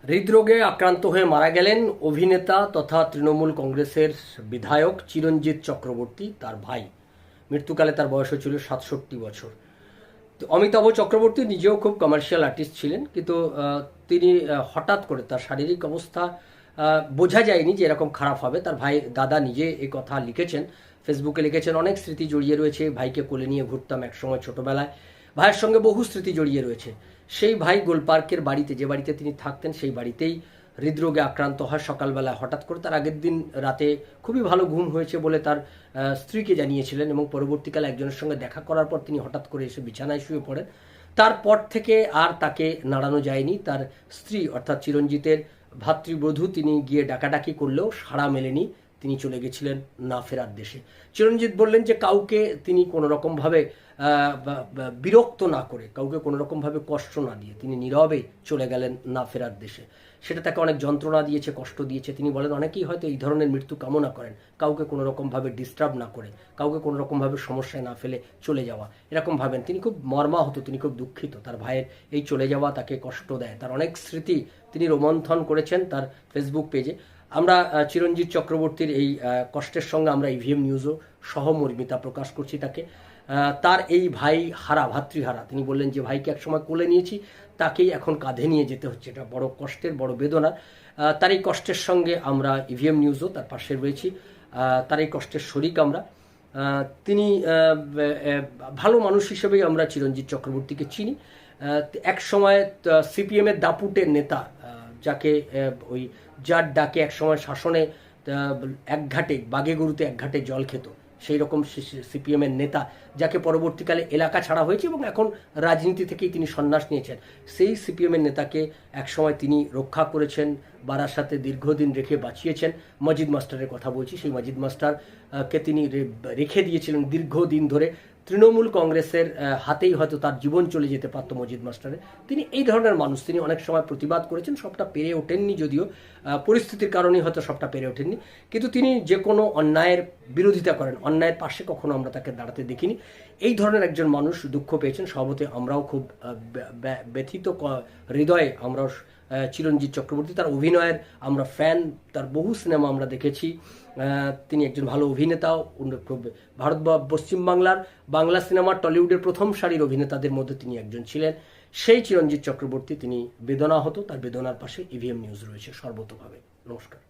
হৃদরোগে আক্রান্ত হয়ে মারা গেলেন অভিনেতা তথা তৃণমূল কংগ্রেসের বিধায়ক চিরঞ্জিত চক্রবর্তী। তার ভাই, মৃত্যুকালে তার বয়স ছিল ৬৭ বছর। তো অমিতাভ চক্রবর্তী নিজেও খুব কমার্শিয়াল আর্টিস্ট ছিলেন, কিন্তু তিনি হঠাৎ করে তার শারীরিক অবস্থা বোঝা যায়নি যে এরকম খারাপ হবে। তার ভাই দাদা নিজে এই কথা লিখেছেন, ফেসবুকে লিখেছেন, অনেক স্মৃতি জড়িয়ে রয়েছে। ভাইকে কোলে নিয়ে ঘুরতাম একসময় ছোটবেলায়, ভাইয়ের সঙ্গে বহু স্মৃতি জড়িয়ে রয়েছে। সেই ভাই গোলপার্কের বাড়িতে, যে বাড়িতে তিনি থাকতেন, সেই বাড়িতেই হৃদরোগে আক্রান্ত হয় সকালবেলা হঠাৎ করে। তার আগের দিন রাতে খুবই ভালো ঘুম হয়েছে বলে তার স্ত্রীকে জানিয়েছিলেন, এবং পরবর্তীকালে একজনের সঙ্গে দেখা করার পর তিনি হঠাৎ করে এসে বিছানায় শুয়ে পড়েন। তারপর থেকে আর তাকে নাড়ানো যায়নি। তার স্ত্রী অর্থাৎ চিরঞ্জিতের ভাতৃবধূ তিনি গিয়ে ডাকাডাকি করলেও সাড়া মেলেনি, তিনি চলে গেছিলেন না ফেরার দেশে। চিরঞ্জিত বললেন যে কাউকে তিনি কোনো রকমভাবে বিরক্ত না করে, কাউকে কোনো রকমভাবে কষ্ট না দিয়ে তিনি নীরবে চলে গেলেন না ফেরার দেশে। সেটা তাকে অনেক যন্ত্রণা দিয়েছে, কষ্ট দিয়েছে। তিনি বলেন অনেকেই হয়তো এই ধরনের মৃত্যু কামনা করেন, কাউকে কোনো রকমভাবে ডিস্টার্ব না করে, কাউকে কোনো রকমভাবে সমস্যায় না ফেলে চলে যাওয়া, এরকম ভাবেন। তিনি খুব মর্মাহত, তিনি খুব দুঃখিত। তার ভাইয়ের এই চলে যাওয়া তাকে কষ্ট দেয়। তার অনেক স্মৃতি তিনি রোমন্থন করেছেন তার ফেসবুক পেজে। আমরা চিরঞ্জিত চক্রবর্তীর এই কষ্টের সঙ্গে আমরা ইভিএম নিউজও সহমর্মিতা প্রকাশ করছি তাকে। তার এই ভাই হারা, ভাতৃহারা, তিনি বললেন যে ভাইকে একসময় কোলে নিয়েছি, তাকেই এখন কাঁধে নিয়ে যেতে হচ্ছে। এটা বড় কষ্টের, বড় বেদনা। তার এই কষ্টের সঙ্গে আমরা ইভিএম নিউজও তার পাশে রয়েছি, তার এই কষ্টের শরিক আমরা। তিনি ভালো মানুষ হিসেবেই আমরা চিরঞ্জিত চক্রবর্তীকে চিনি। এক সময় সিপিএমের দাপুটের নেতা, যাকে ওই যার ডাকে একসময় শাসনে একঘাটে, বাঘে গরুতে একঘাটে জল খেত, সেই রকম সিপিএমের নেতা, যাকে পরবর্তীকালে এলাকা ছাড়া হয়েছে এবং এখন রাজনীতি থেকেই তিনি সন্ন্যাস নিয়েছেন, সেই সিপিএমের নেতাকে একসময় তিনি রক্ষা করেছেন, বারাসাতে দীর্ঘদিন রেখে বাঁচিয়েছেন। মজিদ মাস্টারের কথা বলছি। সেই মজিদ মাস্টারকে তিনি রেখে দিয়েছিলেন দীর্ঘদিন ধরে। তৃণমূল কংগ্রেসের হাতেই হয়তো তার জীবন চলে যেতে পারত মজিদ মাস্টারের। তিনি এই ধরনের মানুষ, তিনি অনেক সময় প্রতিবাদ করেছেন, সবটা পেরে ওঠেননি, যদিও পরিস্থিতির কারণেই হয়তো সবটা পেরে ওঠেননি, কিন্তু তিনি যে কোনো অন্যায়ের বিরোধিতা করেন, অন্যায়ের পাশে কখনো আমরা তাকে দাঁড়াতে দেখিনি। এই ধরনের একজন মানুষ দুঃখ পেয়েছেন। স্বভাবতই আমরাও খুব ব্যথিত হৃদয়ে আমরাও চিরঞ্জিত চক্রবর্তী, তার অভিনয়ের আমরা ফ্যান, তার বহু সিনেমা আমরা দেখেছি। তিনি একজন ভালো অভিনেতাও। পশ্চিমবাংলার বাংলা সিনেমার টলিউডের প্রথম সারির অভিনেতাদের মধ্যে তিনি একজন ছিলেন। সেই চিরঞ্জিত চক্রবর্তী, তিনি বেদনা হতো, তার বেদনার পাশে ইভিএম নিউজ রয়েছে সর্বতোভাবে। নমস্কার।